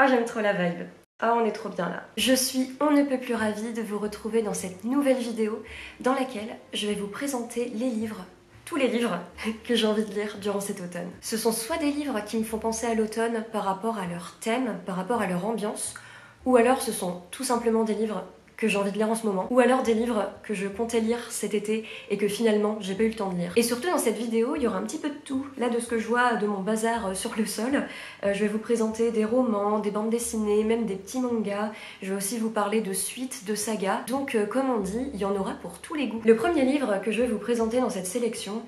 Ah, j'aime trop la vibe. Ah, on est trop bien là. Je suis on ne peut plus ravie de vous retrouver dans cette nouvelle vidéo dans laquelle je vais vous présenter les livres, tous les livres que j'ai envie de lire durant cet automne. Ce sont soit des livres qui me font penser à l'automne par rapport à leur thème, par rapport à leur ambiance, ou alors ce sont tout simplement des livres que j'ai envie de lire en ce moment, ou alors des livres que je comptais lire cet été et que finalement j'ai pas eu le temps de lire. Et surtout dans cette vidéo, il y aura un petit peu de tout. Là, de ce que je vois de mon bazar sur le sol, je vais vous présenter des romans, des bandes dessinées, même des petits mangas. Je vais aussi vous parler de suites, de sagas. Donc comme on dit, il y en aura pour tous les goûts. Le premier livre que je vais vous présenter dans cette sélection,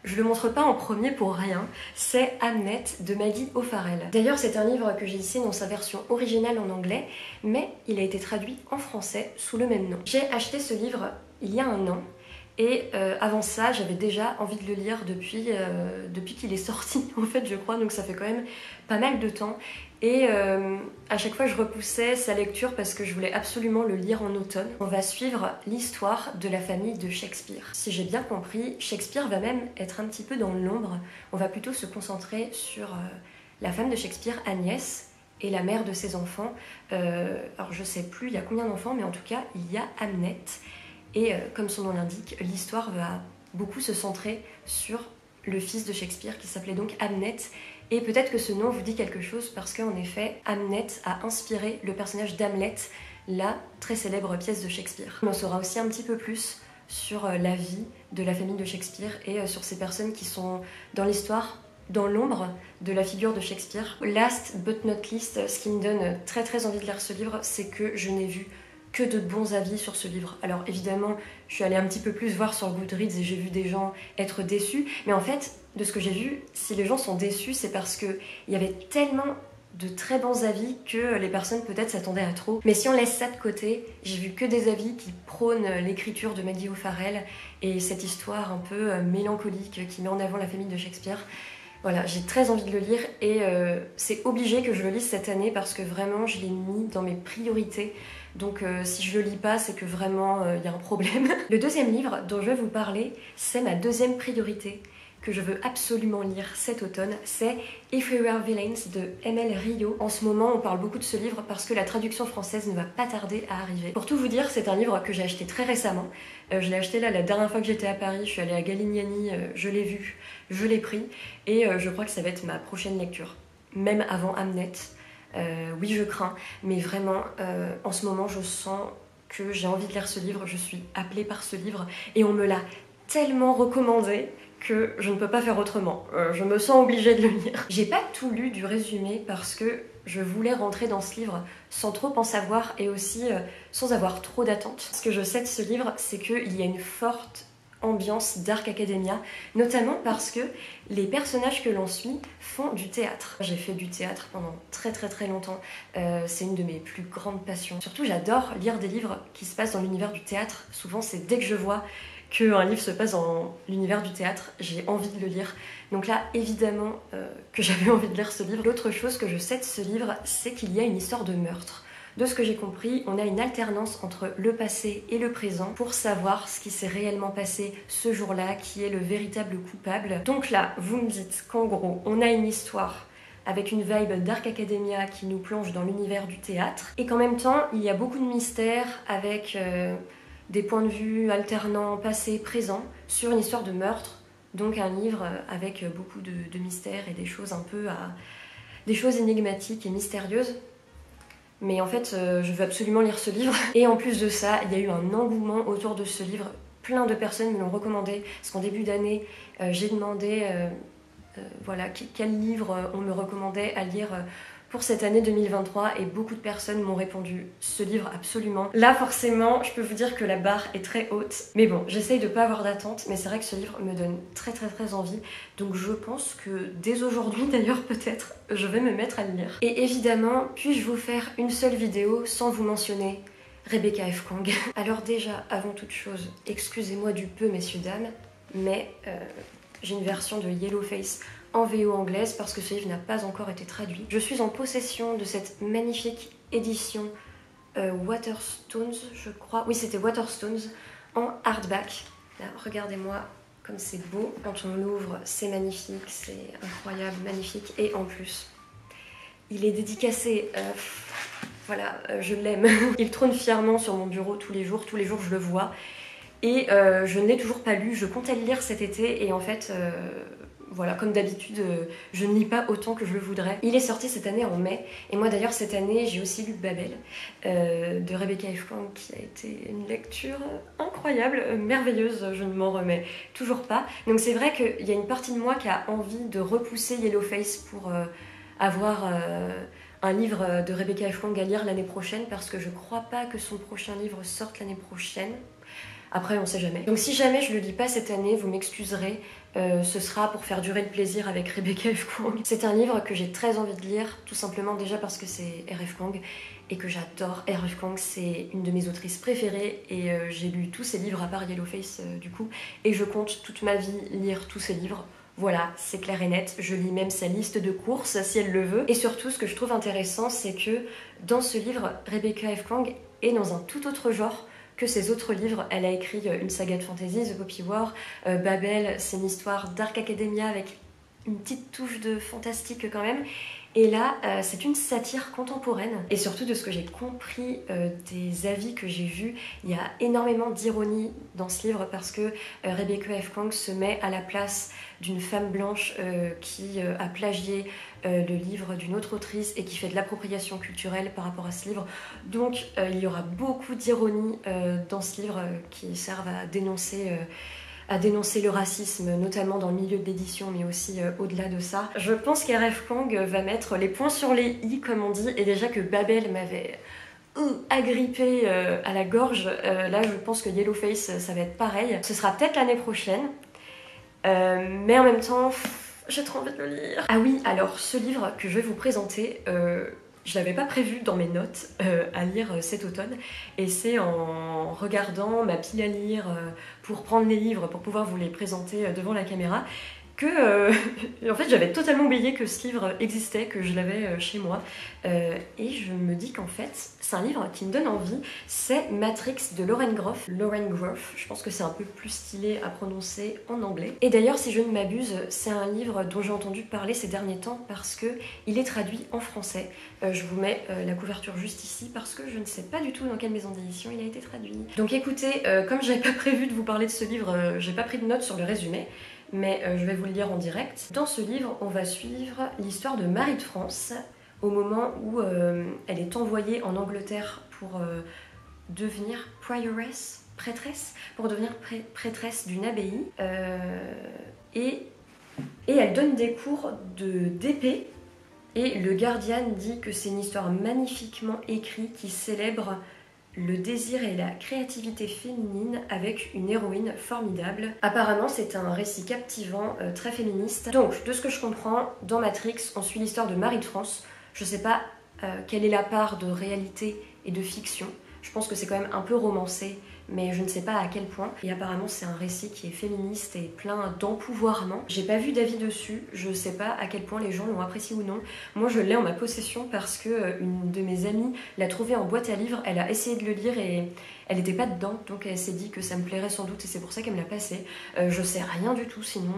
je le montre pas en premier pour rien, c'est Hamnet de Maggie O'Farrell. D'ailleurs, c'est un livre que j'ai ici dans sa version originale en anglais, mais il a été traduit en français sous le même nom. J'ai acheté ce livre il y a un an, et avant ça, j'avais déjà envie de le lire depuis qu'il est sorti, en fait, je crois, donc ça fait quand même pas mal de temps. Et à chaque fois, je repoussais sa lecture parce que je voulais absolument le lire en automne. On va suivre l'histoire de la famille de Shakespeare. Si j'ai bien compris, Shakespeare va même être un petit peu dans l'ombre. On va plutôt se concentrer sur la femme de Shakespeare, Agnès, et la mère de ses enfants. Alors je sais plus il y a combien d'enfants, mais en tout cas, il y a Hamnet. Et comme son nom l'indique, l'histoire va beaucoup se centrer sur le fils de Shakespeare qui s'appelait donc Hamnet. Et peut-être que ce nom vous dit quelque chose parce qu'en effet, Hamnet a inspiré le personnage d'Hamlet, la très célèbre pièce de Shakespeare. On en saura aussi un petit peu plus sur la vie de la famille de Shakespeare et sur ces personnes qui sont dans l'histoire, dans l'ombre de la figure de Shakespeare. Last but not least, ce qui me donne très envie de lire ce livre, c'est que je n'ai vu que de bons avis sur ce livre. Alors évidemment, je suis allée un petit peu plus voir sur Goodreads et j'ai vu des gens être déçus, mais en fait, de ce que j'ai vu, si les gens sont déçus, c'est parce qu'il y avait tellement de très bons avis que les personnes peut-être s'attendaient à trop. Mais si on laisse ça de côté, j'ai vu que des avis qui prônent l'écriture de Maggie O'Farrell et cette histoire un peu mélancolique qui met en avant la famille de Shakespeare. Voilà, j'ai très envie de le lire et c'est obligé que je le lise cette année parce que vraiment je l'ai mis dans mes priorités. Donc si je le lis pas, c'est que vraiment y a un problème. Le deuxième livre dont je vais vous parler, c'est ma deuxième priorité que je veux absolument lire cet automne, c'est If We Were Villains de M.L. Rio. En ce moment, on parle beaucoup de ce livre parce que la traduction française ne va pas tarder à arriver. Pour tout vous dire, c'est un livre que j'ai acheté très récemment. Je l'ai acheté là la dernière fois que j'étais à Paris, je suis allée à Galignani, je l'ai vu, je l'ai pris, et je crois que ça va être ma prochaine lecture, même avant Hamnet. Oui, je crains, mais vraiment, en ce moment, je sens que j'ai envie de lire ce livre, je suis appelée par ce livre, et on me l'a tellement recommandé que je ne peux pas faire autrement. Je me sens obligée de le lire. J'ai pas tout lu du résumé parce que je voulais rentrer dans ce livre sans trop en savoir et aussi sans avoir trop d'attentes. Ce que je sais de ce livre, c'est qu'il y a une forte ambiance Dark Academia, notamment parce que les personnages que l'on suit font du théâtre. J'ai fait du théâtre pendant très longtemps, c'est une de mes plus grandes passions. Surtout j'adore lire des livres qui se passent dans l'univers du théâtre. Souvent c'est dès que je vois qu'un livre se passe dans l'univers du théâtre, j'ai envie de le lire. Donc là, évidemment que j'avais envie de lire ce livre. L'autre chose que je sais de ce livre, c'est qu'il y a une histoire de meurtre. De ce que j'ai compris, on a une alternance entre le passé et le présent pour savoir ce qui s'est réellement passé ce jour-là, qui est le véritable coupable. Donc là, vous me dites qu'en gros, on a une histoire avec une vibe Dark Academia qui nous plonge dans l'univers du théâtre, et qu'en même temps, il y a beaucoup de mystères avec des points de vue alternants, passé, présent, sur une histoire de meurtre. Donc un livre avec beaucoup de mystères et des choses un peu des choses énigmatiques et mystérieuses. Mais en fait, je veux absolument lire ce livre. Et en plus de ça, il y a eu un engouement autour de ce livre. Plein de personnes me l'ont recommandé, parce qu'en début d'année, j'ai demandé voilà, quel livre on me recommandait à lire pour cette année 2023, et beaucoup de personnes m'ont répondu ce livre absolument. Là forcément, je peux vous dire que la barre est très haute, mais bon, j'essaye de pas avoir d'attente, mais c'est vrai que ce livre me donne très envie, donc je pense que dès aujourd'hui d'ailleurs peut-être, je vais me mettre à le lire. Et évidemment, puis-je vous faire une seule vidéo sans vous mentionner Rebecca F. Kuang. Alors déjà, avant toute chose, excusez-moi du peu messieurs dames, mais j'ai une version de Yellowface en VO anglaise parce que ce livre n'a pas encore été traduit. Je suis en possession de cette magnifique édition Waterstones, je crois. Oui, c'était Waterstones en hardback. Là, regardez-moi comme c'est beau. Quand on l'ouvre, c'est magnifique, c'est incroyable, magnifique. Et en plus, Il est dédicacé, voilà, je l'aime. Il trône fièrement sur mon bureau tous les jours je le vois. Et je ne l'ai toujours pas lu, je comptais le lire cet été et en fait, voilà, comme d'habitude, je ne lis pas autant que je le voudrais. Il est sorti cette année en mai, et moi d'ailleurs cette année j'ai aussi lu Babel de Rebecca F. Kuang, qui a été une lecture incroyable, merveilleuse, je ne m'en remets toujours pas. Donc c'est vrai qu'il y a une partie de moi qui a envie de repousser Yellowface pour avoir un livre de Rebecca F. Kuang à lire l'année prochaine, parce que je crois pas que son prochain livre sorte l'année prochaine. Après, on sait jamais. Donc si jamais je le lis pas cette année, vous m'excuserez, ce sera pour faire durer le plaisir avec Rebecca F. Kuang. C'est un livre que j'ai très envie de lire, tout simplement déjà parce que c'est R.F. Kuang et que j'adore R.F. Kuang, c'est une de mes autrices préférées et j'ai lu tous ses livres à part Yellowface du coup, et je compte toute ma vie lire tous ses livres. Voilà, c'est clair et net, je lis même sa liste de courses si elle le veut. Et surtout, ce que je trouve intéressant, c'est que dans ce livre, Rebecca F. Kuang est dans un tout autre genre que ses autres livres. Elle a écrit une saga de fantasy, The Poppy War, Babel, c'est une histoire Dark Academia avec une petite touche de fantastique quand même. Et là, c'est une satire contemporaine. Et surtout, de ce que j'ai compris des avis que j'ai vus, il y a énormément d'ironie dans ce livre parce que Rebecca F. Kuang se met à la place d'une femme blanche qui a plagié le livre d'une autre autrice et qui fait de l'appropriation culturelle par rapport à ce livre. Donc il y aura beaucoup d'ironie dans ce livre qui servent à dénoncer le racisme, notamment dans le milieu de l'édition, mais aussi au-delà de ça. Je pense qu'R.F. Kuang va mettre les points sur les i, comme on dit, et déjà que Babel m'avait agrippé à la gorge, là je pense que Yellowface, ça va être pareil. Ce sera peut-être l'année prochaine, mais en même temps, j'ai trop envie de le lire. Ah oui, alors ce livre que je vais vous présenter, je l'avais pas prévu dans mes notes à lire cet automne, et c'est en regardant ma pile à lire pour prendre les livres, pour pouvoir vous les présenter devant la caméra, que en fait j'avais totalement oublié que ce livre existait, que je l'avais chez moi, et je me dis qu'en fait c'est un livre qui me donne envie. C'est Matrix de Lauren Groff. Lauren Groff, je pense que c'est un peu plus stylé à prononcer en anglais. Et d'ailleurs, si je ne m'abuse, c'est un livre dont j'ai entendu parler ces derniers temps parce que il est traduit en français. Je vous mets la couverture juste ici parce que je ne sais pas du tout dans quelle maison d'édition il a été traduit. Donc écoutez, comme j'avais pas prévu de vous parler de ce livre, j'ai pas pris de notes sur le résumé, mais je vais vous le lire en direct. Dans ce livre, on va suivre l'histoire de Marie de France au moment où elle est envoyée en Angleterre pour devenir prioress, prêtresse, pour devenir prêtresse d'une abbaye, et elle donne des cours d'épée, et le Guardian dit que c'est une histoire magnifiquement écrite qui célèbre le désir et la créativité féminine avec une héroïne formidable. Apparemment, c'est un récit captivant, très féministe. Donc, de ce que je comprends, dans Matrix, on suit l'histoire de Marie de France. Je sais pas quelle est la part de réalité et de fiction. Je pense que c'est quand même un peu romancé, mais je ne sais pas à quel point. Et apparemment, c'est un récit qui est féministe et plein d'empouvoirment. J'ai pas vu d'avis dessus, je sais pas à quel point les gens l'ont apprécié ou non. Moi, je l'ai en ma possession parce que une de mes amies l'a trouvé en boîte à livres. Elle a essayé de le lire et elle n'était pas dedans, donc elle s'est dit que ça me plairait sans doute et c'est pour ça qu'elle me l'a passé. Je sais rien du tout sinon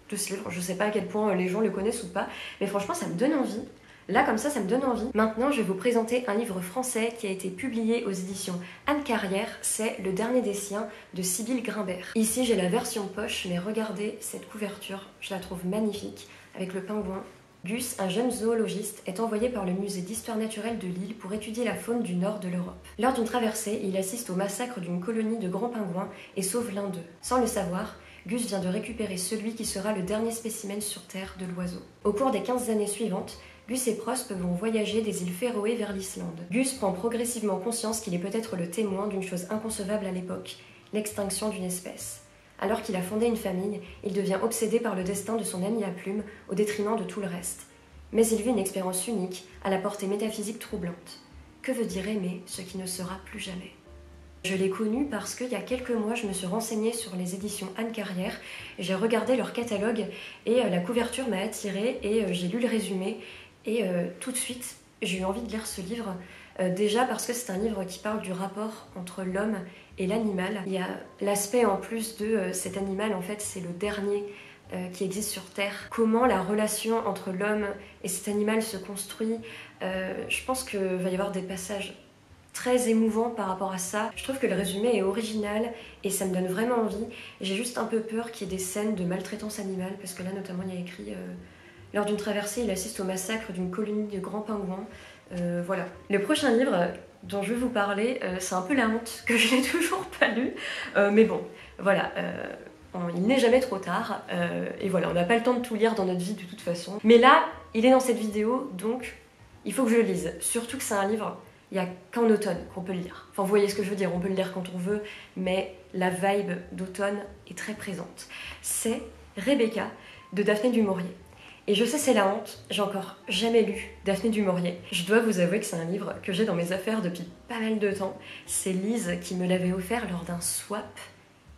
de ce livre. Je sais pas à quel point les gens le connaissent ou pas, mais franchement, ça me donne envie. Là, comme ça me donne envie. Maintenant, je vais vous présenter un livre français qui a été publié aux éditions Anne Carrière. C'est Le Dernier des Siens de Sybille Grimbert. Ici, j'ai la version poche, mais regardez cette couverture. Je la trouve magnifique, avec le pingouin. Gus, un jeune zoologiste, est envoyé par le musée d'histoire naturelle de Lille pour étudier la faune du nord de l'Europe. Lors d'une traversée, il assiste au massacre d'une colonie de grands pingouins et sauve l'un d'eux. Sans le savoir, Gus vient de récupérer celui qui sera le dernier spécimen sur Terre de l'oiseau. Au cours des 15 années suivantes, Gus et Prospe vont voyager des îles Féroé vers l'Islande. Gus prend progressivement conscience qu'il est peut-être le témoin d'une chose inconcevable à l'époque, l'extinction d'une espèce. Alors qu'il a fondé une famille, il devient obsédé par le destin de son ami à plumes au détriment de tout le reste. Mais il vit une expérience unique, à la portée métaphysique troublante. Que veut dire aimer ce qui ne sera plus jamais ? Je l'ai connu parce qu'il y a quelques mois, je me suis renseignée sur les éditions Anne Carrière, j'ai regardé leur catalogue et la couverture m'a attirée et j'ai lu le résumé. Et tout de suite, j'ai eu envie de lire ce livre, déjà parce que c'est un livre qui parle du rapport entre l'homme et l'animal. Il y a l'aspect en plus de cet animal, en fait, c'est le dernier qui existe sur Terre, comment la relation entre l'homme et cet animal se construit. Je pense qu'il va y avoir des passages très émouvants par rapport à ça. Je trouve que le résumé est original et ça me donne vraiment envie. J'ai juste un peu peur qu'il y ait des scènes de maltraitance animale, parce que là notamment il y a écrit lors d'une traversée, il assiste au massacre d'une colonie de grands pingouins. Voilà. Le prochain livre dont je vais vous parler, c'est un peu la honte que je n'ai toujours pas lu, mais bon, voilà. Il n'est jamais trop tard, et voilà, on n'a pas le temps de tout lire dans notre vie de toute façon. Mais là, il est dans cette vidéo, donc il faut que je le lise. Surtout que c'est un livre, il n'y a qu'en automne qu'on peut le lire. Enfin, vous voyez ce que je veux dire, on peut le lire quand on veut, mais la vibe d'automne est très présente. C'est Rebecca de Daphné du Maurier. Et je sais, c'est la honte, j'ai encore jamais lu Daphné du Maurier. Je dois vous avouer que c'est un livre que j'ai dans mes affaires depuis pas mal de temps. C'est Lise qui me l'avait offert lors d'un swap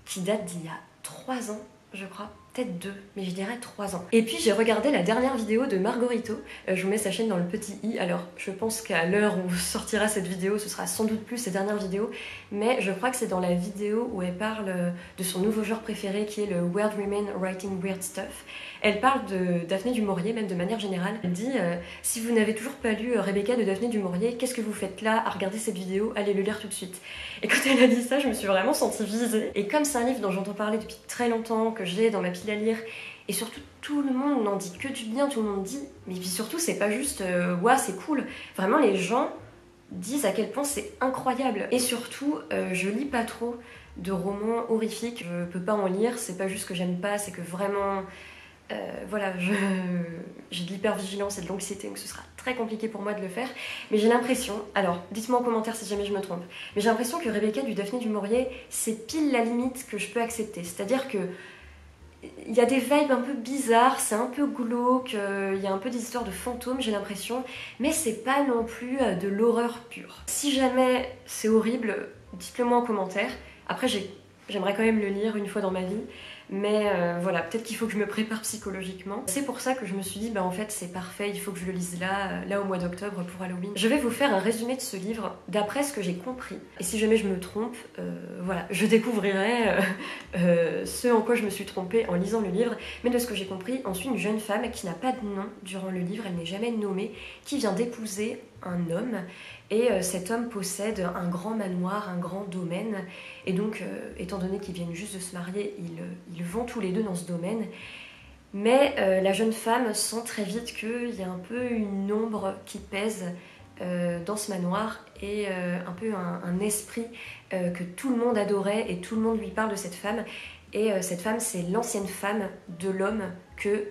qui date d'il y a 3 ans, je crois. Peut-être 2, mais je dirais 3 ans. Et puis j'ai regardé la dernière vidéo de Margorito. Je vous mets sa chaîne dans le petit i. Alors je pense qu'à l'heure où sortira cette vidéo, ce sera sans doute plus ses dernières vidéos. Mais je crois que c'est dans la vidéo où elle parle de son nouveau genre préféré qui est le Weird Women Writing Weird Stuff. Elle parle de Daphné du Maurier, même de manière générale. Elle dit si vous n'avez toujours pas lu Rebecca de Daphné du Maurier, qu'est-ce que vous faites là à regarder cette vidéo? Allez le lire tout de suite. Et quand elle a dit ça, je me suis vraiment sentie visée. Et comme c'est un livre dont j'entends parler depuis très longtemps, que j'ai dans ma pile à lire, et surtout tout le monde n'en dit que du bien, tout le monde dit, mais puis surtout c'est pas juste ouais c'est cool, vraiment les gens disent à quel point c'est incroyable. Et surtout je lis pas trop de romans horrifiques, je peux pas en lire, c'est pas juste que j'aime pas, c'est que vraiment voilà, j'ai de l'hypervigilance et de l'anxiété, donc ce sera très compliqué pour moi de le faire. Mais j'ai l'impression, alors dites-moi en commentaire si jamais je me trompe, mais j'ai l'impression que Rebecca du Daphné du Maurier, c'est pile la limite que je peux accepter. C'est-à-dire que il y a des vibes un peu bizarres, c'est un peu glauque, il y a un peu des histoires de fantômes, j'ai l'impression, mais c'est pas non plus de l'horreur pure. Si jamais c'est horrible, dites-le moi en commentaire. Après, j'aimerais quand même le lire une fois dans ma vie, mais voilà, peut-être qu'il faut que je me prépare psychologiquement. C'est pour ça que je me suis dit, bah en fait c'est parfait, il faut que je le lise là au mois d'octobre pour Halloween. Je vais vous faire un résumé de ce livre d'après ce que j'ai compris. Et si jamais je me trompe, voilà, je découvrirai ce en quoi je me suis trompée en lisant le livre. Mais de ce que j'ai compris, on suit une jeune femme qui n'a pas de nom durant le livre, elle n'est jamais nommée, qui vient d'épouser un homme. Et cet homme possède un grand manoir, un grand domaine. Et donc, étant donné qu'ils viennent juste de se marier, ils vont tous les deux dans ce domaine. Mais la jeune femme sent très vite qu'il y a un peu une ombre qui pèse dans ce manoir et un peu un esprit que tout le monde adorait et tout le monde lui parle de cette femme. Et cette femme, c'est l'ancienne femme de l'homme que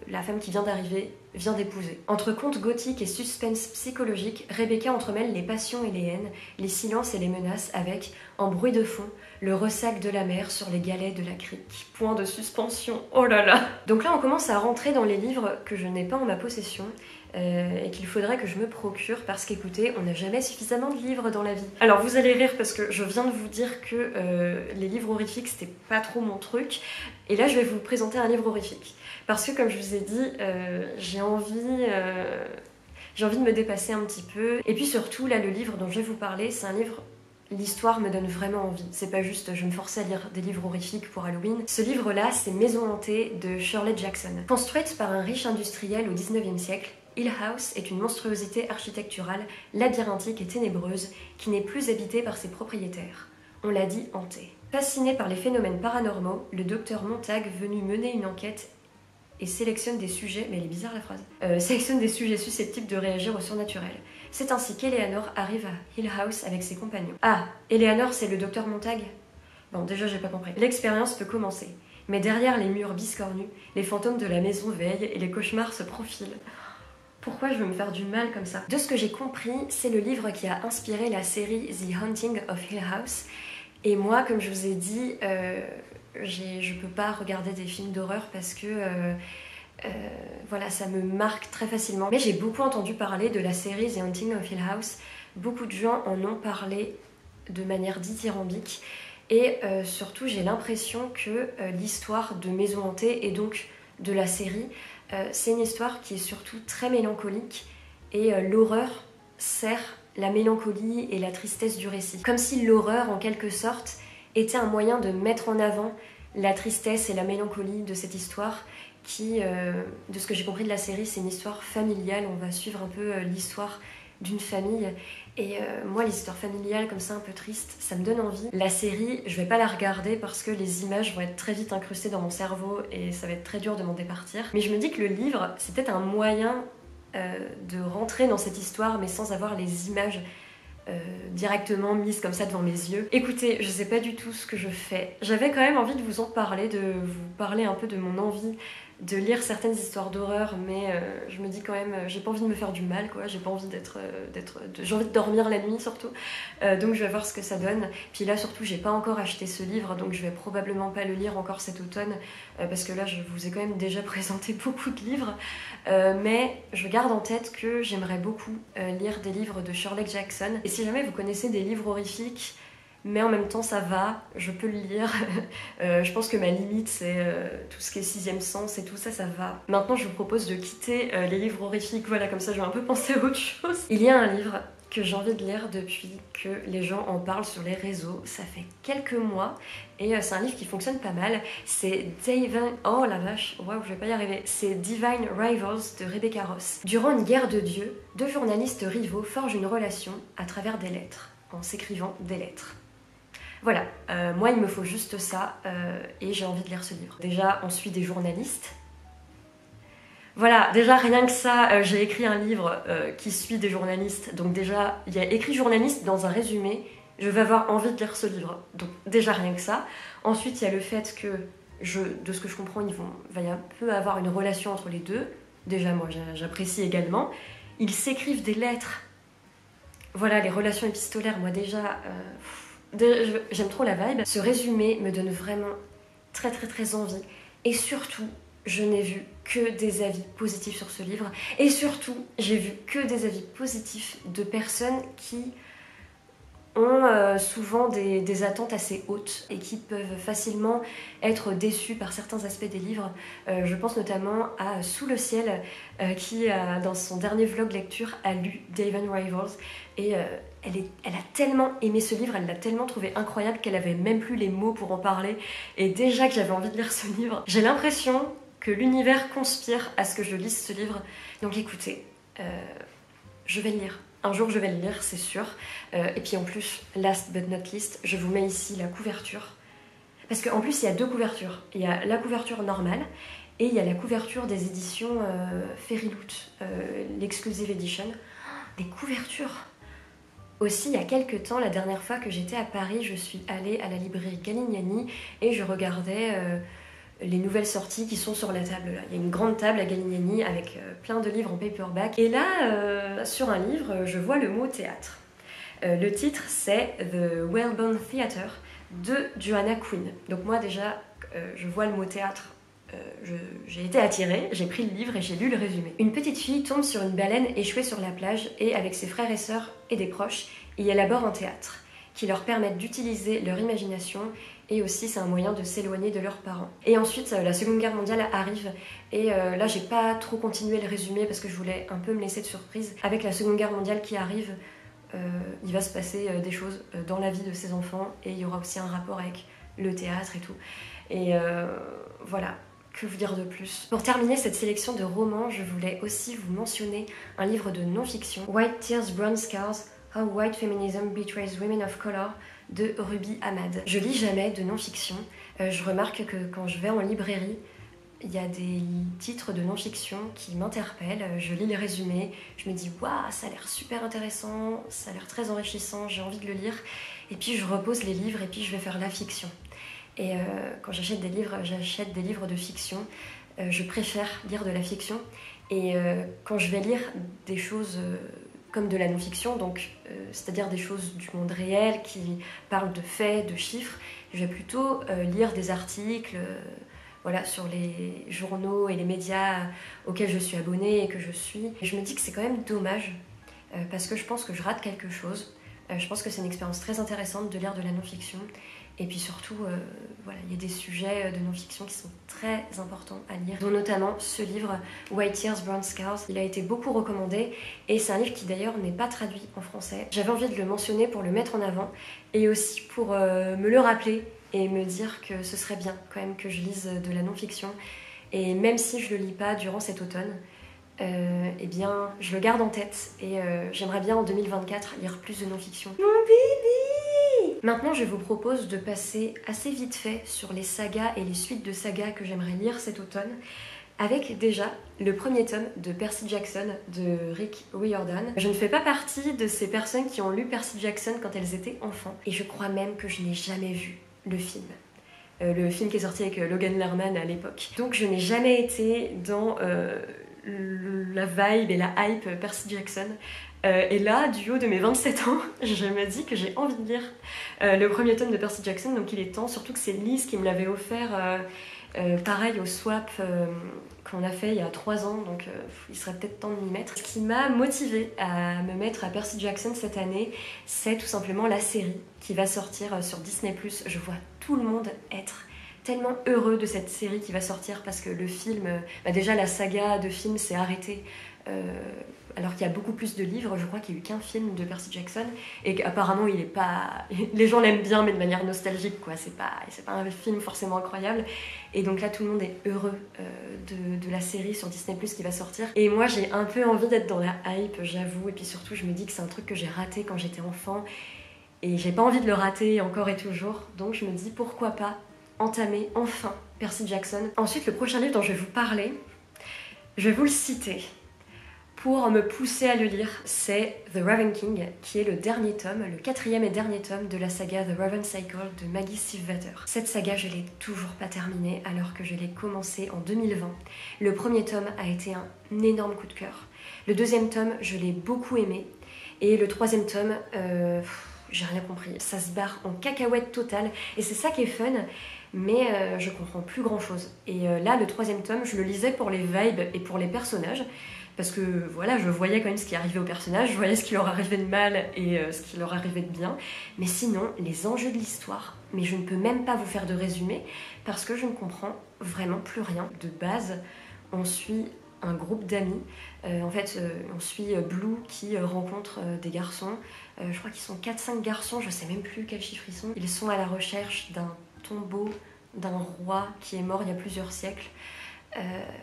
la femme qui vient d'arriver vient d'épouser. Entre contes gothiques et suspense psychologique, Rebecca entremêle les passions et les haines, les silences et les menaces avec, en bruit de fond, le ressac de la mer sur les galets de la crique. Point de suspension, oh là là! Donc là on commence à rentrer dans les livres que je n'ai pas en ma possession et qu'il faudrait que je me procure parce qu'écoutez, on n'a jamais suffisamment de livres dans la vie. Alors vous allez rire parce que je viens de vous dire que les livres horrifiques c'était pas trop mon truc et là je vais vous présenter un livre horrifique. Parce que comme je vous ai dit, j'ai envie de me dépasser un petit peu. Et puis surtout, là, le livre dont je vais vous parler, c'est un livre... L'histoire me donne vraiment envie. C'est pas juste je me forçais à lire des livres horrifiques pour Halloween. Ce livre-là, c'est Maison hantée de Shirley Jackson. Construite par un riche industriel au 19e siècle, Hill House est une monstruosité architecturale, labyrinthique et ténébreuse qui n'est plus habitée par ses propriétaires. On l'a dit hantée. Fasciné par les phénomènes paranormaux, le docteur Montag, venu mener une enquête, et sélectionne des sujets, mais elle est bizarre la phrase, sélectionne des sujets susceptibles de réagir au surnaturel. C'est ainsi qu'Eleanor arrive à Hill House avec ses compagnons. Ah, Eleanor c'est le docteur Montag? Bon, déjà j'ai pas compris. L'expérience peut commencer, mais derrière les murs biscornus, les fantômes de la maison veillent et les cauchemars se profilent. Pourquoi je veux me faire du mal comme ça? De ce que j'ai compris, c'est le livre qui a inspiré la série The Haunting of Hill House, et moi, comme je vous ai dit, je peux pas regarder des films d'horreur parce que voilà, ça me marque très facilement. Mais j'ai beaucoup entendu parler de la série The Haunting of Hill House. Beaucoup de gens en ont parlé de manière dithyrambique. Et surtout, j'ai l'impression que l'histoire de Maison hantée et donc de la série, c'est une histoire qui est surtout très mélancolique. Et l'horreur sert la mélancolie et la tristesse du récit. Comme si l'horreur, en quelque sorte, était un moyen de mettre en avant la tristesse et la mélancolie de cette histoire qui, de ce que j'ai compris de la série, c'est une histoire familiale. On va suivre un peu l'histoire d'une famille. Et moi, les histoires familiales comme ça, un peu tristes, ça me donne envie. La série, je vais pas la regarder parce que les images vont être très vite incrustées dans mon cerveau et ça va être très dur de m'en départir. Mais je me dis que le livre, c'est peut-être un moyen de rentrer dans cette histoire, mais sans avoir les images directement mises comme ça devant mes yeux. Écoutez, je sais pas du tout ce que je fais. J'avais quand même envie de vous en parler, de vous parler un peu de mon envie de lire certaines histoires d'horreur, mais je me dis quand même, j'ai pas envie de me faire du mal, quoi. J'ai pas envie j'ai envie de dormir la nuit surtout, donc je vais voir ce que ça donne. Puis là surtout, j'ai pas encore acheté ce livre, donc je vais probablement pas le lire encore cet automne, parce que là je vous ai quand même déjà présenté beaucoup de livres, mais je garde en tête que j'aimerais beaucoup lire des livres de Shirley Jackson. Et si jamais vous connaissez des livres horrifiques, mais en même temps ça va, je peux le lire. Je pense que ma limite c'est tout ce qui est sixième sens et tout ça, ça va. Maintenant je vous propose de quitter les livres horrifiques, voilà, comme ça je vais un peu penser à autre chose. Il y a un livre que j'ai envie de lire depuis que les gens en parlent sur les réseaux, ça fait quelques mois, et c'est un livre qui fonctionne pas mal. C'est oh la vache, waouh, je vais pas y arriver. C'est Divine Rivals de Rebecca Ross. Durant une guerre de dieux, deux journalistes rivaux forgent une relation à travers des lettres, en s'écrivant des lettres. Voilà, moi il me faut juste ça et j'ai envie de lire ce livre. Déjà, on suit des journalistes. Voilà, déjà rien que ça, j'ai écrit un livre qui suit des journalistes. Donc déjà, il y a écrit journaliste dans un résumé. Je vais avoir envie de lire ce livre. Donc déjà rien que ça. Ensuite, il y a le fait que, de ce que je comprends, va y un peu avoir une relation entre les deux. Déjà, moi j'apprécie également. Ils s'écrivent des lettres. Voilà, les relations épistolaires, moi déjà... j'aime trop la vibe. Ce résumé me donne vraiment très très très envie. Et surtout, je n'ai vu que des avis positifs sur ce livre. Et surtout, j'ai vu que des avis positifs de personnes qui ont souvent des attentes assez hautes et qui peuvent facilement être déçues par certains aspects des livres. Je pense notamment à Sous le ciel, qui, dans son dernier vlog lecture, a lu Divine Rivals. Et elle a tellement aimé ce livre, elle l'a tellement trouvé incroyable qu'elle avait même plus les mots pour en parler. Et déjà que j'avais envie de lire ce livre, j'ai l'impression que l'univers conspire à ce que je lise ce livre. Donc écoutez, je vais le lire. Un jour je vais le lire, c'est sûr. Et puis en plus, last but not least, je vous mets ici la couverture. Parce qu'en plus, il y a deux couvertures. Il y a la couverture normale et il y a la couverture des éditions Fairyloot, l'Exclusive Edition. Des couvertures. Aussi, il y a quelques temps, la dernière fois que j'étais à Paris, je suis allée à la librairie Galignani et je regardais les nouvelles sorties qui sont sur la table là. Il y a une grande table à Galignani avec plein de livres en paperback. Et là, sur un livre, je vois le mot théâtre. Le titre, c'est The Whalebone Theatre de Joanna Quinn. Donc moi déjà, je vois le mot théâtre. J'ai été attirée, j'ai pris le livre et j'ai lu le résumé. Une petite fille tombe sur une baleine échouée sur la plage et avec ses frères et sœurs et des proches, y élabore un théâtre qui leur permettent d'utiliser leur imagination et aussi c'est un moyen de s'éloigner de leurs parents. Et ensuite la Seconde Guerre mondiale arrive et là j'ai pas trop continué le résumé parce que je voulais un peu me laisser de surprise. Avec la Seconde Guerre mondiale qui arrive, il va se passer des choses dans la vie de ces enfants et il y aura aussi un rapport avec le théâtre et tout. Et voilà. Que vous dire de plus? Pour terminer cette sélection de romans, je voulais aussi vous mentionner un livre de non-fiction, White Tears, Brown Scars, How White Feminism Betrays Women of Color de Ruby Ahmad. Je lis jamais de non-fiction. Je remarque que quand je vais en librairie, il y a des titres de non-fiction qui m'interpellent. Je lis les résumés, je me dis « Waouh, ça a l'air super intéressant, ça a l'air très enrichissant, j'ai envie de le lire. » Et puis je repose les livres et puis je vais faire la fiction. Et quand j'achète des livres de fiction. Je préfère lire de la fiction. Et quand je vais lire des choses comme de la non-fiction, donc c'est-à-dire des choses du monde réel qui parlent de faits, de chiffres, je vais plutôt lire des articles voilà, sur les journaux et les médias auxquels je suis abonnée et que je suis. Et je me dis que c'est quand même dommage parce que je pense que je rate quelque chose. Je pense que c'est une expérience très intéressante de lire de la non-fiction. Et puis surtout, voilà, il y a des sujets de non-fiction qui sont très importants à lire, dont notamment ce livre, White Tears, Brown Scars. Il a été beaucoup recommandé et c'est un livre qui d'ailleurs n'est pas traduit en français. J'avais envie de le mentionner pour le mettre en avant et aussi pour me le rappeler et me dire que ce serait bien quand même que je lise de la non-fiction. Et même si je le lis pas durant cet automne, eh bien je le garde en tête et j'aimerais bien en 2024 lire plus de non-fiction. Mon bébé! Maintenant je vous propose de passer assez vite fait sur les sagas et les suites de sagas que j'aimerais lire cet automne, avec déjà le premier tome de Percy Jackson de Rick Riordan. Je ne fais pas partie de ces personnes qui ont lu Percy Jackson quand elles étaient enfants, et je crois même que je n'ai jamais vu le film. Le film qui est sorti avec Logan Lerman à l'époque. Donc je n'ai jamais été dans la vibe et la hype Percy Jackson. Et là, du haut de mes 27 ans, je me dis que j'ai envie de lire le premier tome de Percy Jackson, donc il est temps, surtout que c'est Lise qui me l'avait offert pareil au swap qu'on a fait il y a 3 ans, donc il serait peut-être temps de m'y mettre. Ce qui m'a motivée à me mettre à Percy Jackson cette année, c'est tout simplement la série qui va sortir sur Disney+. Je vois tout le monde être tellement heureux de cette série qui va sortir parce que le film, déjà la saga de films s'est arrêtée alors qu'il y a beaucoup plus de livres. Je crois qu'il n'y a eu qu'un film de Percy Jackson et qu'apparemment il est pas... les gens l'aiment bien mais de manière nostalgique quoi, c'est pas un film forcément incroyable. Et donc là tout le monde est heureux de la série sur Disney+ qui va sortir. Et moi j'ai un peu envie d'être dans la hype, j'avoue, et puis surtout je me dis que c'est un truc que j'ai raté quand j'étais enfant et j'ai pas envie de le rater encore et toujours, donc je me dis pourquoi pas entamer enfin Percy Jackson. Ensuite, le prochain livre dont je vais vous parler, je vais vous le citer pour me pousser à le lire, c'est The Raven King, qui est le dernier tome, le 4e et dernier tome de la saga The Raven Cycle de Maggie Stiefvater. Cette saga, je l'ai toujours pas terminée alors que je l'ai commencée en 2020. Le premier tome a été un énorme coup de cœur. Le deuxième tome, je l'ai beaucoup aimé. Et le troisième tome, j'ai rien compris. Ça se barre en cacahuète totale et c'est ça qui est fun. Mais je comprends plus grand chose. Et là, le troisième tome, je le lisais pour les vibes et pour les personnages, parce que voilà, je voyais quand même ce qui arrivait aux personnages, je voyais ce qui leur arrivait de mal et ce qui leur arrivait de bien. Mais sinon, les enjeux de l'histoire, mais je ne peux même pas vous faire de résumé, parce que je ne comprends vraiment plus rien. De base, on suit un groupe d'amis. En fait, on suit Blue qui rencontre des garçons. Je crois qu'ils sont 4-5 garçons, je sais même plus quels chiffres ils sont. Ils sont à la recherche d'un tombeau d'un roi qui est mort il y a plusieurs siècles.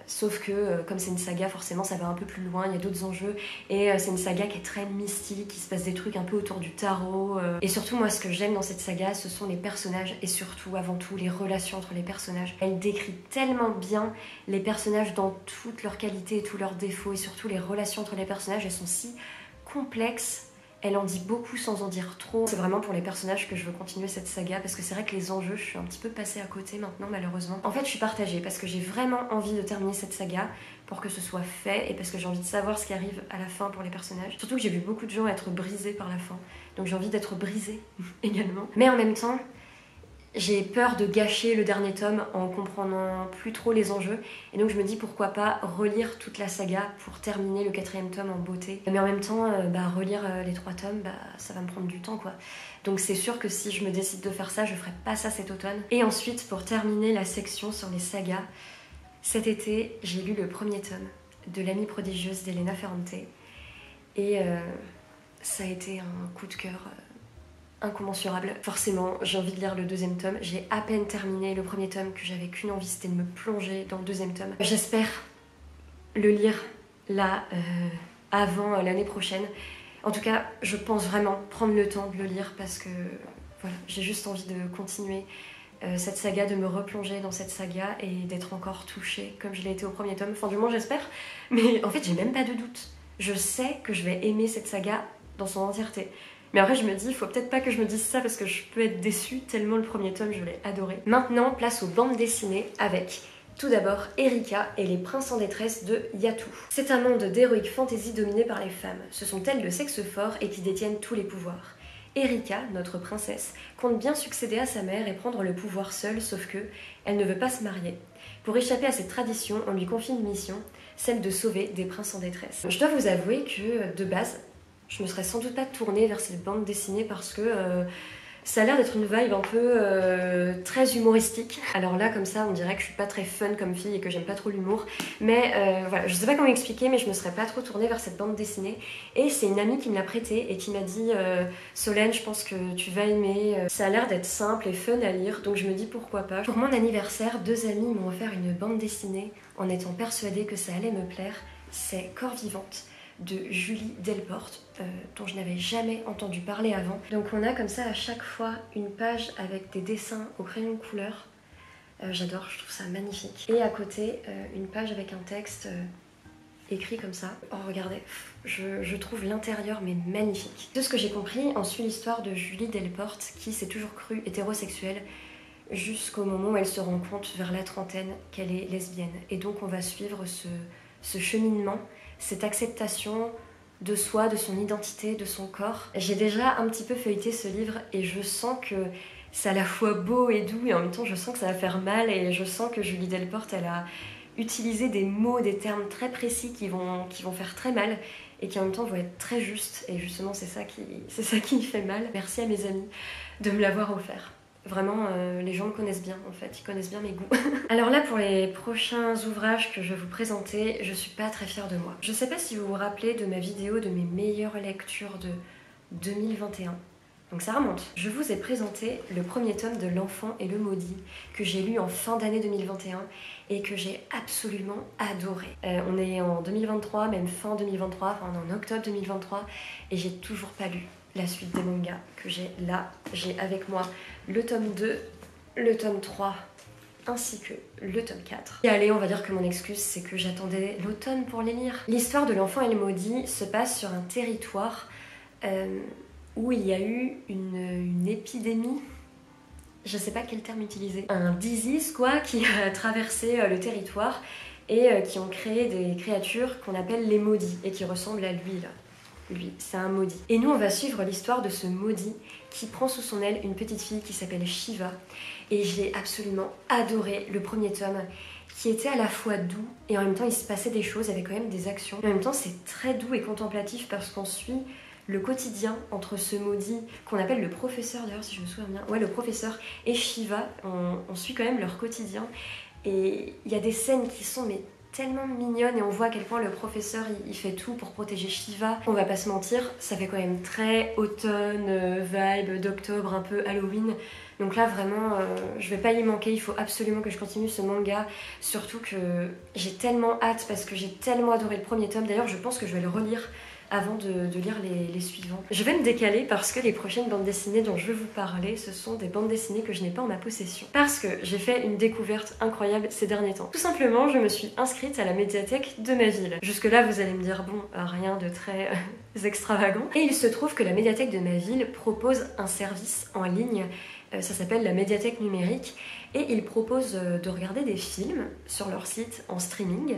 Sauf que comme c'est une saga, forcément ça va un peu plus loin, il y a d'autres enjeux et c'est une saga qui est très mystique, il se passe des trucs un peu autour du tarot et surtout moi ce que j'aime dans cette saga ce sont les personnages et surtout avant tout les relations entre les personnages. Elle décrit tellement bien les personnages dans toutes leurs qualités et tous leurs défauts et surtout les relations entre les personnages, elles sont si complexes. Elle en dit beaucoup sans en dire trop. C'est vraiment pour les personnages que je veux continuer cette saga parce que c'est vrai que les enjeux, je suis un petit peu passée à côté maintenant malheureusement. En fait, je suis partagée parce que j'ai vraiment envie de terminer cette saga pour que ce soit fait et parce que j'ai envie de savoir ce qui arrive à la fin pour les personnages. Surtout que j'ai vu beaucoup de gens être brisés par la fin. Donc j'ai envie d'être brisée également. Mais en même temps, j'ai peur de gâcher le dernier tome en comprenant plus trop les enjeux et donc je me dis pourquoi pas relire toute la saga pour terminer le 4e tome en beauté. Mais en même temps, relire les 3 tomes, ça va me prendre du temps quoi. Donc c'est sûr que si je me décide de faire ça, je ferai pas ça cet automne. Et ensuite, pour terminer la section sur les sagas, cet été, j'ai lu le premier tome de L'Amie prodigieuse d'Elena Ferrante et ça a été un coup de cœur incommensurable. Forcément, j'ai envie de lire le 2e tome. J'ai à peine terminé le premier tome que j'avais qu'une envie, c'était de me plonger dans le 2e tome. J'espère le lire là, avant l'année prochaine. En tout cas, je pense vraiment prendre le temps de le lire parce que voilà, j'ai juste envie de continuer cette saga, de me replonger dans cette saga et d'être encore touchée comme je l'ai été au premier tome. Enfin, du moins, j'espère. Mais en fait, j'ai même pas de doute. Je sais que je vais aimer cette saga dans son entièreté. Mais après, je me dis, il faut peut-être pas que je me dise ça parce que je peux être déçue tellement le premier tome, je l'ai adoré. Maintenant, place aux bandes dessinées avec tout d'abord Erika et les princes en détresse de Yatou. C'est un monde d'héroïque fantasy dominé par les femmes. Ce sont elles de sexe fort et qui détiennent tous les pouvoirs. Erika, notre princesse, compte bien succéder à sa mère et prendre le pouvoir seule, sauf que elle ne veut pas se marier. Pour échapper à cette tradition, on lui confie une mission, celle de sauver des princes en détresse. Je dois vous avouer que, de base, je me serais sans doute pas tournée vers cette bande dessinée parce que Ça a l'air d'être une vibe un peu très humoristique. Alors là, comme ça, on dirait que je suis pas très fun comme fille et que j'aime pas trop l'humour. Mais voilà, je sais pas comment expliquer, mais je me serais pas trop tournée vers cette bande dessinée. Et c'est une amie qui me l'a prêtée et qui m'a dit Solène, je pense que tu vas aimer. Ça a l'air d'être simple et fun à lire, donc je me dis pourquoi pas. Pour mon anniversaire, 2 amis m'ont offert une bande dessinée en étant persuadée que ça allait me plaire. C'est Corps Vivante de Julie Delporte, dont je n'avais jamais entendu parler avant. Donc on a comme ça à chaque fois une page avec des dessins au crayon de couleur. J'adore, je trouve ça magnifique. Et à côté, une page avec un texte écrit comme ça. Oh regardez, je trouve l'intérieur mais magnifique. De ce que j'ai compris, on suit l'histoire de Julie Delporte qui s'est toujours crue hétérosexuelle jusqu'au moment où elle se rend compte vers la trentaine qu'elle est lesbienne. Et donc on va suivre ce cheminement, cette acceptation de soi, de son identité, de son corps. J'ai déjà un petit peu feuilleté ce livre et je sens que c'est à la fois beau et doux et en même temps je sens que ça va faire mal et je sens que Julie Delporte, elle a utilisé des mots, des termes très précis qui vont faire très mal et qui en même temps vont être très justes et justement c'est ça qui fait mal. Merci à mes amis de me l'avoir offert. Vraiment, les gens me connaissent bien en fait, ils connaissent bien mes goûts. Alors là, pour les prochains ouvrages que je vais vous présenter, je suis pas très fière de moi. Je sais pas si vous vous rappelez de ma vidéo de mes meilleures lectures de 2021. Donc ça remonte. Je vous ai présenté le premier tome de L'Enfant et le Maudit, que j'ai lu en fin d'année 2021 et que j'ai absolument adoré. On est en 2023, même fin 2023, enfin on est en octobre 2023, et j'ai toujours pas lu la suite des mangas que j'ai là. J'ai avec moi le tome 2, le tome 3, ainsi que le tome 4. Et allez, on va dire que mon excuse, c'est que j'attendais l'automne pour les lire. L'histoire de L'Enfant et le Maudit se passe sur un territoire où il y a eu une épidémie, je sais pas quel terme utiliser, un disease quoi, qui a traversé le territoire et qui ont créé des créatures qu'on appelle les maudits et qui ressemblent à lui là. Lui, c'est un maudit. Et nous, on va suivre l'histoire de ce maudit qui prend sous son aile une petite fille qui s'appelle Shiva. Et j'ai absolument adoré le premier tome, qui était à la fois doux et en même temps il se passait des choses, il y avait quand même des actions. En même temps, c'est très doux et contemplatif parce qu'on suit le quotidien entre ce maudit qu'on appelle le professeur, d'ailleurs si je me souviens bien, ouais le professeur et Shiva, on suit quand même leur quotidien et il y a des scènes qui sont mais tellement mignonne et on voit à quel point le professeur il fait tout pour protéger Shiva. On va pas se mentir, ça fait quand même très automne, vibe d'octobre, un peu Halloween. Donc là vraiment, je vais pas y manquer, il faut absolument que je continue ce manga. Surtout que j'ai tellement hâte parce que j'ai tellement adoré le premier tome. D'ailleurs je pense que je vais le relire avant de lire les suivants. Je vais me décaler parce que les prochaines bandes dessinées dont je vais vous parler, ce sont des bandes dessinées que je n'ai pas en ma possession. Parce que j'ai fait une découverte incroyable ces derniers temps. Tout simplement, je me suis inscrite à la médiathèque de ma ville. Jusque là, vous allez me dire, bon, rien de très extravagant. Et il se trouve que la médiathèque de ma ville propose un service en ligne. Ça s'appelle la médiathèque numérique. Et ils proposent de regarder des films sur leur site en streaming.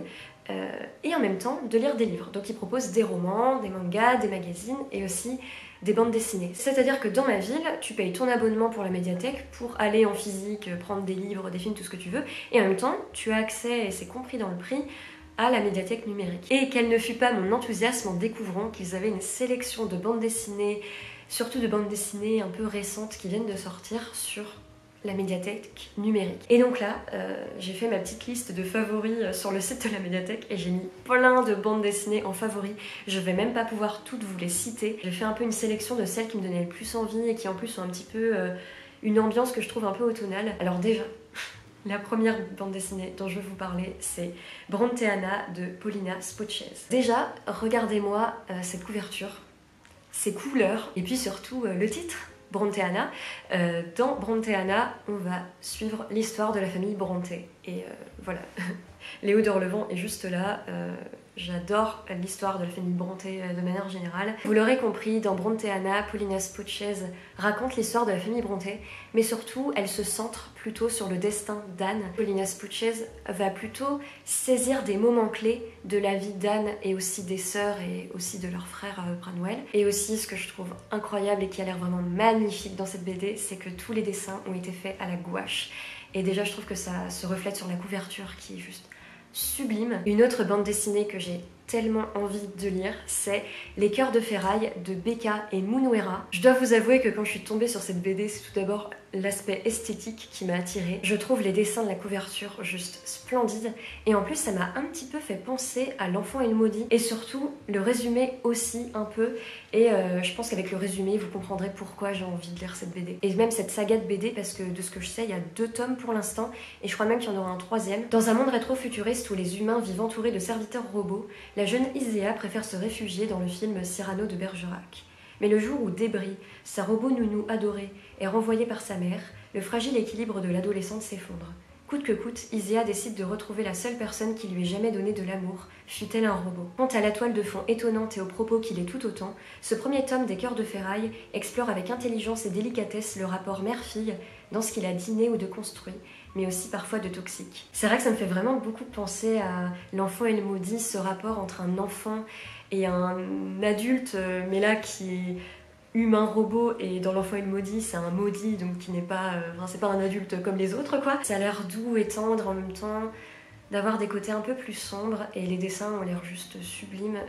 Et en même temps de lire des livres. Donc ils proposent des romans, des mangas, des magazines et aussi des bandes dessinées. C'est-à-dire que dans ma ville, tu payes ton abonnement pour la médiathèque pour aller en physique, prendre des livres, des films, tout ce que tu veux. Et en même temps, tu as accès, et c'est compris dans le prix, à la médiathèque numérique. Et quel ne fut pas mon enthousiasme en découvrant qu'ils avaient une sélection de bandes dessinées, surtout de bandes dessinées un peu récentes qui viennent de sortir sur la médiathèque numérique. Et donc là, j'ai fait ma petite liste de favoris sur le site de la médiathèque et j'ai mis plein de bandes dessinées en favoris. Je vais même pas pouvoir toutes vous les citer. J'ai fait un peu une sélection de celles qui me donnaient le plus envie et qui en plus ont un petit peu une ambiance que je trouve un peu automnale. Alors déjà, la première bande dessinée dont je vais vous parler, c'est Bronteana de Paulina Spochez. Déjà, regardez-moi cette couverture, ces couleurs et puis surtout le titre. Bronteana. Dans Bronteana, on va suivre l'histoire de la famille Bronte. Et voilà, Léo d'Orlevant est juste là. J'adore l'histoire de la famille Bronte de manière générale. Vous l'aurez compris, dans Bronteana, Paulina Spochez raconte l'histoire de la famille Bronte, mais surtout, elle se centre plutôt sur le destin d'Anne. Paulina Spochez va plutôt saisir des moments clés de la vie d'Anne et aussi des sœurs et aussi de leur frère Branwell. Et aussi, ce que je trouve incroyable et qui a l'air vraiment magnifique dans cette BD, c'est que tous les dessins ont été faits à la gouache. Et déjà, je trouve que ça se reflète sur la couverture qui est juste sublime. Une autre bande dessinée que j'ai tellement envie de lire, c'est Les Cœurs de Ferraille de Becca et Munuera. Je dois vous avouer que quand je suis tombée sur cette BD, c'est tout d'abord l'aspect esthétique qui m'a attirée. Je trouve les dessins de la couverture juste splendides et en plus ça m'a un petit peu fait penser à L'Enfant et le Maudit et surtout le résumé aussi un peu et je pense qu'avec le résumé vous comprendrez pourquoi j'ai envie de lire cette BD. Et même cette saga de BD parce que de ce que je sais il y a 2 tomes pour l'instant et je crois même qu'il y en aura un 3e. Dans un monde rétro-futuriste où les humains vivent entourés de serviteurs robots, la jeune Isea préfère se réfugier dans le film Cyrano de Bergerac. Mais le jour où Débris, sa robot nounou adorée, est renvoyée par sa mère, le fragile équilibre de l'adolescente s'effondre. Coûte que coûte, Isea décide de retrouver la seule personne qui lui ait jamais donné de l'amour, fût-elle un robot. Quant à la toile de fond étonnante et aux propos qu'il est tout autant, ce premier tome des Cœurs de Ferraille explore avec intelligence et délicatesse le rapport mère-fille dans ce qu'il a d'inné ou de construit, mais aussi parfois de toxique. C'est vrai que ça me fait vraiment beaucoup penser à L'Enfant et le Maudit, ce rapport entre un enfant et un adulte, mais là qui est humain-robot, et dans L'Enfant et le Maudit, c'est un maudit, donc qui n'est pas... c'est pas un adulte comme les autres, quoi. Ça a l'air doux et tendre en même temps, d'avoir des côtés un peu plus sombres, et les dessins ont l'air juste sublimes.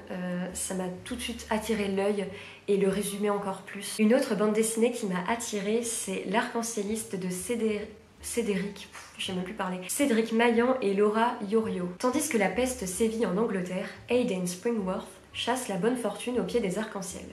Ça m'a tout de suite attiré l'œil, et le résumé encore plus. Une autre bande dessinée qui m'a attirée, c'est L'Arc-en-Cieliste de Cédric Maillan et Laura Iorio. Tandis que la peste sévit en Angleterre, Aidan Springworth chasse la bonne fortune au pied des arcs-en-ciel.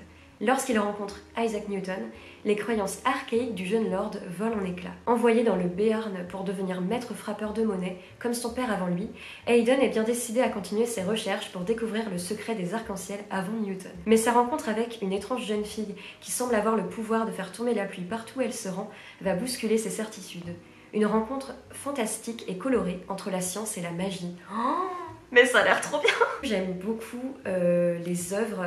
Lorsqu'il rencontre Isaac Newton, les croyances archaïques du jeune lord volent en éclats. Envoyé dans le Béarn pour devenir maître frappeur de monnaie, comme son père avant lui, Aidan est bien décidé à continuer ses recherches pour découvrir le secret des arcs-en-ciel avant Newton. Mais sa rencontre avec une étrange jeune fille qui semble avoir le pouvoir de faire tomber la pluie partout où elle se rend va bousculer ses certitudes. Une rencontre fantastique et colorée entre la science et la magie. Oh, mais ça a l'air trop bien! J'aime beaucoup les œuvres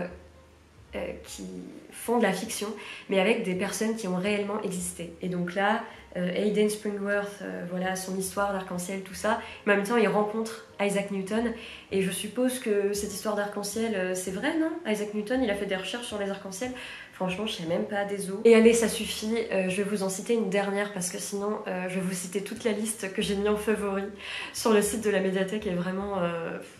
qui font de la fiction, mais avec des personnes qui ont réellement existé. Et donc là, Aidan Springworth, voilà son histoire d'arc-en-ciel, tout ça. Mais en même temps, il rencontre Isaac Newton, et je suppose que cette histoire d'arc-en-ciel, c'est vrai, non? Isaac Newton, il a fait des recherches sur les arcs-en-ciel. Franchement, je sais même pas des os. Et allez, ça suffit, je vais vous en citer une dernière parce que sinon, je vais vous citer toute la liste que j'ai mis en favori sur le site de la médiathèque et vraiment,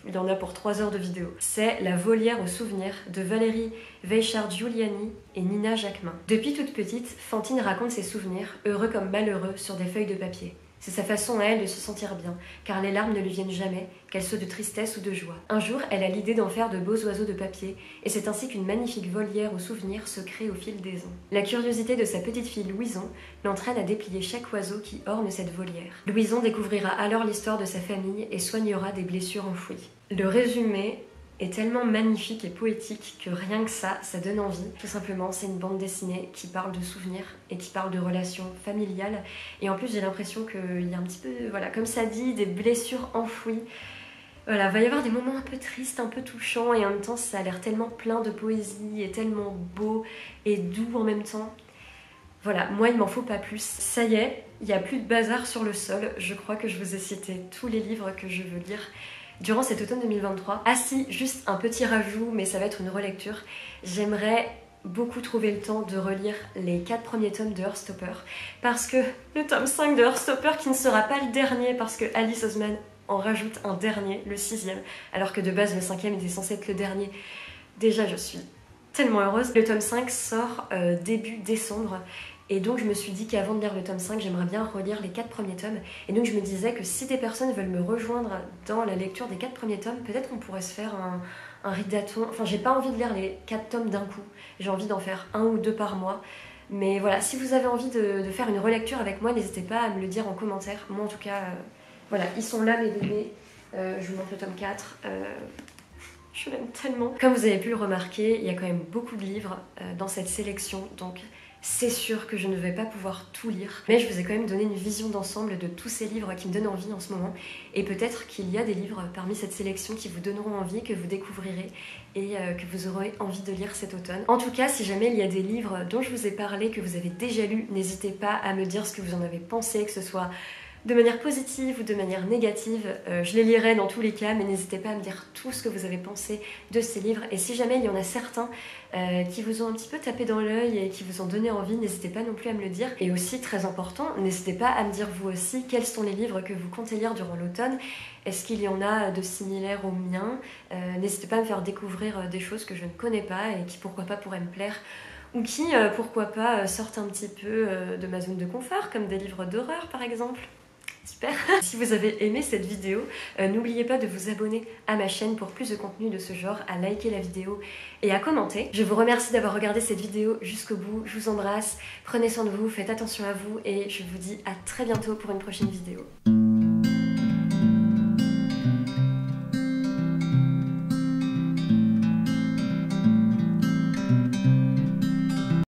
il y en a pour 3 heures de vidéo. C'est La Volière aux souvenirs de Valérie Weichard-Giuliani et Nina Jacquemin. Depuis toute petite, Fantine raconte ses souvenirs, heureux comme malheureux, sur des feuilles de papier. C'est sa façon à elle de se sentir bien, car les larmes ne lui viennent jamais, qu'elles soient de tristesse ou de joie. Un jour, elle a l'idée d'en faire de beaux oiseaux de papier, et c'est ainsi qu'une magnifique volière aux souvenirs se crée au fil des ans. La curiosité de sa petite fille Louison l'entraîne à déplier chaque oiseau qui orne cette volière. Louison découvrira alors l'histoire de sa famille et soignera des blessures enfouies. Le résumé est tellement magnifique et poétique que rien que ça donne envie. Tout simplement, c'est une bande dessinée qui parle de souvenirs et qui parle de relations familiales. Et en plus, j'ai l'impression qu'il y a un petit peu, voilà, comme ça dit, des blessures enfouies. Voilà, il va y avoir des moments un peu tristes, un peu touchants, et en même temps, ça a l'air tellement plein de poésie et tellement beau et doux en même temps. Voilà, moi, il m'en faut pas plus. Ça y est, il n'y a plus de bazar sur le sol. Je crois que je vous ai cité tous les livres que je veux lire durant cet automne 2023. Ah si, juste un petit rajout, mais ça va être une relecture. J'aimerais beaucoup trouver le temps de relire les 4 premiers tomes de Heartstopper, parce que le tome 5 de Heartstopper, qui ne sera pas le dernier, parce que Alice Oseman en rajoute un dernier, le 6e, alors que de base le 5e était censé être le dernier. Déjà, je suis tellement heureuse. Le tome 5 sort début décembre. Et donc je me suis dit qu'avant de lire le tome 5, j'aimerais bien relire les 4 premiers tomes. Et donc je me disais que si des personnes veulent me rejoindre dans la lecture des 4 premiers tomes, peut-être qu'on pourrait se faire un rideau. Enfin, j'ai pas envie de lire les 4 tomes d'un coup. J'ai envie d'en faire 1 ou 2 par mois. Mais voilà, si vous avez envie de faire une relecture avec moi, n'hésitez pas à me le dire en commentaire. Moi en tout cas, voilà, ils sont là mes bébés. Je vous montre le tome 4. Je l'aime tellement. Comme vous avez pu le remarquer, il y a quand même beaucoup de livres dans cette sélection. Donc c'est sûr que je ne vais pas pouvoir tout lire, mais je vous ai quand même donné une vision d'ensemble de tous ces livres qui me donnent envie en ce moment, et peut-être qu'il y a des livres parmi cette sélection qui vous donneront envie, que vous découvrirez et que vous aurez envie de lire cet automne. En tout cas, si jamais il y a des livres dont je vous ai parlé, que vous avez déjà lus, n'hésitez pas à me dire ce que vous en avez pensé, que ce soit de manière positive ou de manière négative. Je les lirai dans tous les cas, mais n'hésitez pas à me dire tout ce que vous avez pensé de ces livres. Et si jamais il y en a certains qui vous ont un petit peu tapé dans l'œil et qui vous ont donné envie, n'hésitez pas non plus à me le dire. Et aussi, très important, n'hésitez pas à me dire vous aussi quels sont les livres que vous comptez lire durant l'automne. Est-ce qu'il y en a de similaires aux miens? N'hésitez pas à me faire découvrir des choses que je ne connais pas et qui pourquoi pas pourraient me plaire. Ou qui, pourquoi pas, sortent un petit peu de ma zone de confort, comme des livres d'horreur par exemple. Super. Si vous avez aimé cette vidéo, n'oubliez pas de vous abonner à ma chaîne pour plus de contenu de ce genre, à liker la vidéo et à commenter. Je vous remercie d'avoir regardé cette vidéo jusqu'au bout, je vous embrasse, prenez soin de vous, faites attention à vous et je vous dis à très bientôt pour une prochaine vidéo.